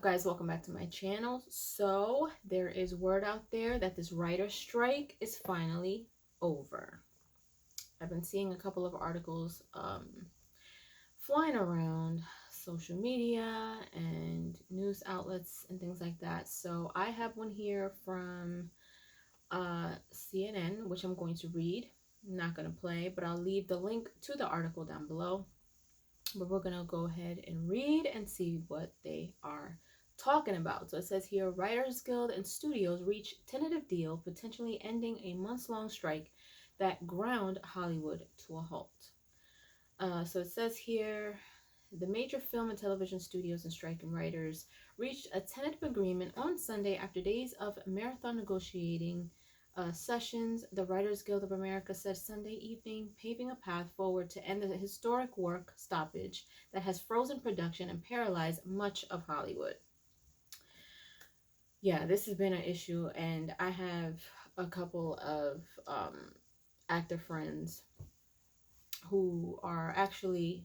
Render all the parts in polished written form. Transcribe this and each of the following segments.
guys? Welcome back to my channel. So there is word out there that this writer's strike is finally over. I've been seeing a couple of articles flying around social media and news outlets and things like that. So I have one here from CNN, which I'm going to read. I'm not going to play, but I'll leave the link to the article down below. But we're going to go ahead and read and see what they are talking about. So it says here, Writers Guild and studios reach tentative deal, potentially ending a months-long strike that ground Hollywood to a halt. So it says here, the major film and television studios and striking writers reached a tentative agreement on Sunday after days of marathon negotiating sessions. The Writers Guild of America said Sunday evening, paving a path forward to end the historic work stoppage that has frozen production and paralyzed much of Hollywood. Yeah, this has been an issue, and I have a couple of actor friends who are actually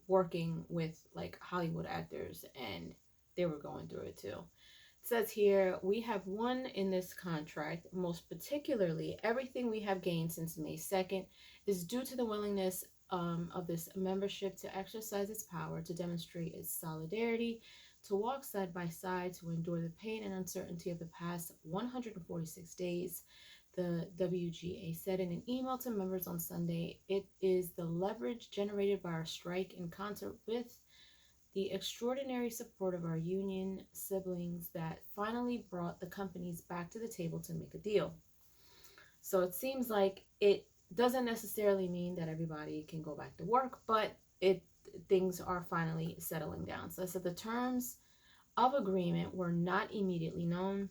working with like Hollywood actors, and they were going through it too. It says here, we have won in this contract. Most particularly, everything we have gained since May 2nd is due to the willingness of this membership to exercise its power, to demonstrate its solidarity, to walk side by side, to endure the pain and uncertainty of the past 146 days. The WGA said in an email to members on Sunday, it is the leverage generated by our strike in concert with the extraordinary support of our union siblings that finally brought the companies back to the table to make a deal. So it seems like it doesn't necessarily mean that everybody can go back to work, but things are finally settling down. So I said the terms of agreement were not immediately known.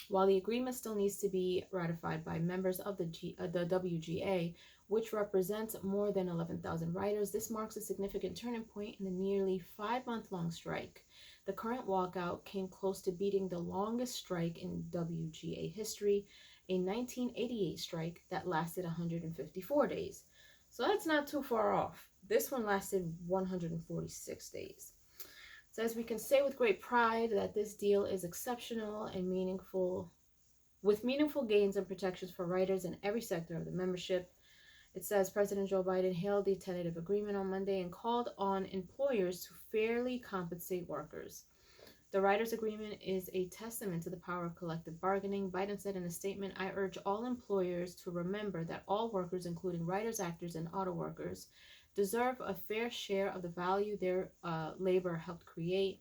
While the agreement still needs to be ratified by members of the WGA, which represents more than 11,000 writers, this marks a significant turning point in the nearly 5-month-long strike. The current walkout came close to beating the longest strike in WGA history, a 1988 strike that lasted 154 days. So that's not too far off. This one lasted 146 days. Says we can say with great pride that this deal is exceptional and meaningful, with meaningful gains and protections for writers in every sector of the membership. It says President Joe Biden hailed the tentative agreement on Monday and called on employers to fairly compensate workers. The writers' agreement is a testament to the power of collective bargaining. Biden said in a statement, I urge all employers to remember that all workers, including writers, actors, and auto workers, deserve a fair share of the value their labor helped create.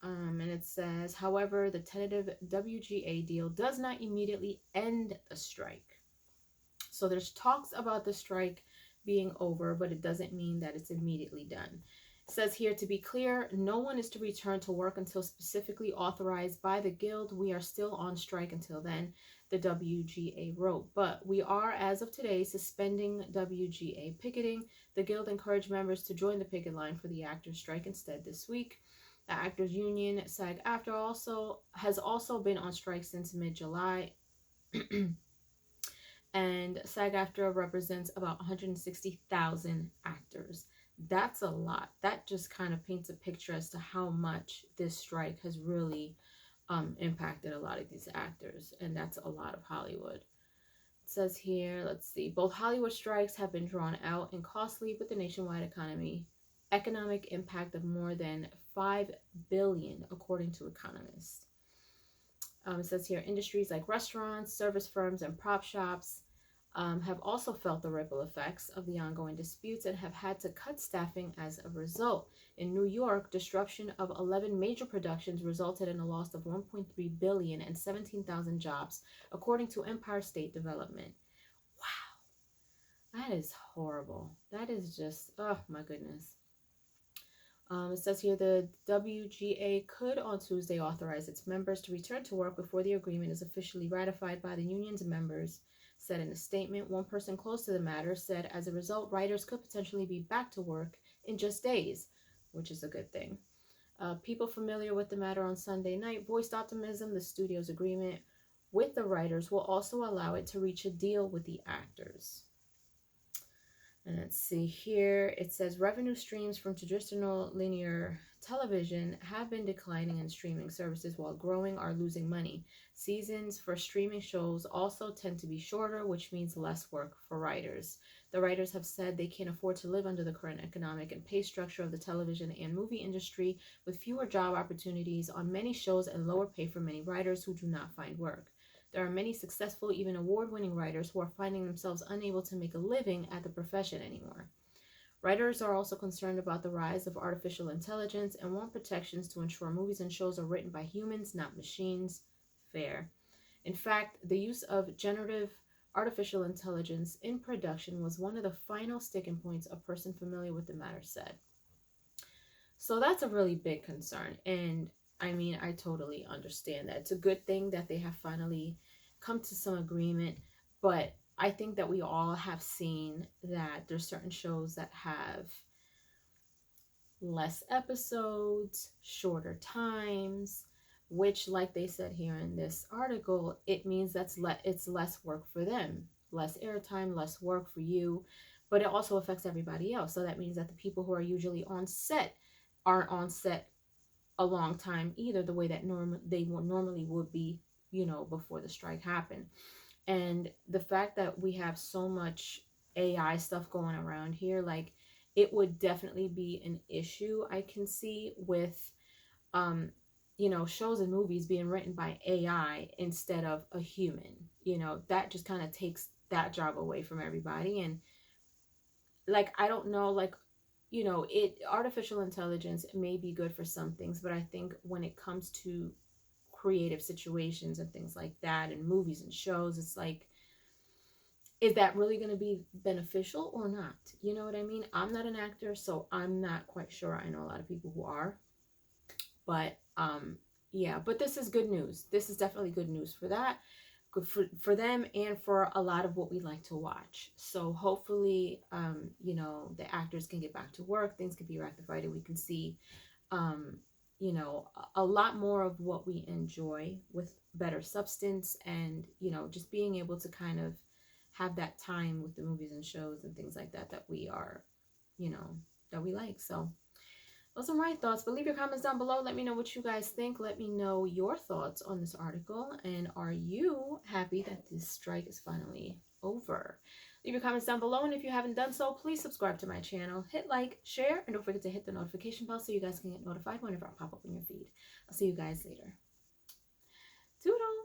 And it says, however, the tentative WGA deal does not immediately end the strike. So there's talks about the strike being over, but it doesn't mean that it's immediately done. It says here, to be clear, no one is to return to work until specifically authorized by the Guild. We are still on strike until then, the WGA wrote. But we are, as of today, suspending WGA picketing. The Guild encouraged members to join the picket line for the actors' strike instead this week. The actors' union, SAG-AFTRA, has also been on strike since mid-July. And SAG-AFTRA represents about 160,000 actors. That's a lot. That just kind of paints a picture as to how much this strike has really impacted a lot of these actors, and that's a lot of Hollywood. It says here, let's see, both Hollywood strikes have been drawn out and costly, with the nationwide economic impact of more than $5 billion, according to economists. It says here, industries like restaurants, service firms, and prop shops have also felt the ripple effects of the ongoing disputes and have had to cut staffing as a result. In New York, disruption of 11 major productions resulted in a loss of $1.3 billion and 17,000 jobs, according to Empire State Development. Wow, that is horrible. That is just, oh my goodness. It says here the WGA could on Tuesday authorize its members to return to work before the agreement is officially ratified by the union's members, said in a statement. One person close to the matter said, as a result, writers could potentially be back to work in just days, which is a good thing. People familiar with the matter on Sunday night voiced optimism the studio's agreement with the writers will also allow it to reach a deal with the actors. And let's see here. It says revenue streams from traditional linear television have been declining in streaming services while growing are losing money. Seasons for streaming shows also tend to be shorter, which means less work for writers. The writers have said they can't afford to live under the current economic and pay structure of the television and movie industry, with fewer job opportunities on many shows and lower pay for many writers who do not find work. There are many successful, even award-winning writers who are finding themselves unable to make a living at the profession anymore. Writers are also concerned about the rise of artificial intelligence and want protections to ensure movies and shows are written by humans, not machines. Fair. In fact, the use of generative artificial intelligence in production was one of the final sticking points, a person familiar with the matter said. So that's a really big concern. And I mean, I totally understand that. It's a good thing that they have finally come to some agreement. But I think that we all have seen that there's certain shows that have less episodes, shorter times, which, like they said here in this article, it means it's less work for them, less airtime, less work for you, but it also affects everybody else. So that means that the people who are usually on set aren't on set a long time either, the way that they normally would be, before the strike happened. And the fact that we have so much AI stuff going around here, like, it would definitely be an issue I can see with shows and movies being written by AI instead of a human. That just kind of takes that job away from everybody. And like, I don't know, like, artificial intelligence may be good for some things, but I think when it comes to creative situations and things like that and movies and shows, it's like, is that really going to be beneficial or not? You know what I mean? I'm not an actor, so I'm not quite sure. I know a lot of people who are, but yeah, but this is good news. This is definitely good news for that, good for them, and for a lot of what we like to watch. So hopefully, the actors can get back to work, things can be rectified, and we can see, a lot more of what we enjoy with better substance, and just being able to kind of have that time with the movies and shows and things like that we are, that we like. So those are my thoughts, but leave your comments down below. Let me know what you guys think. Let me know your thoughts on this article, and are you happy that this strike is finally over? Leave your comments down below, and if you haven't done so, please subscribe to my channel, hit like, share, and don't forget to hit the notification bell so you guys can get notified whenever I pop up in your feed. I'll see you guys later. Toodles!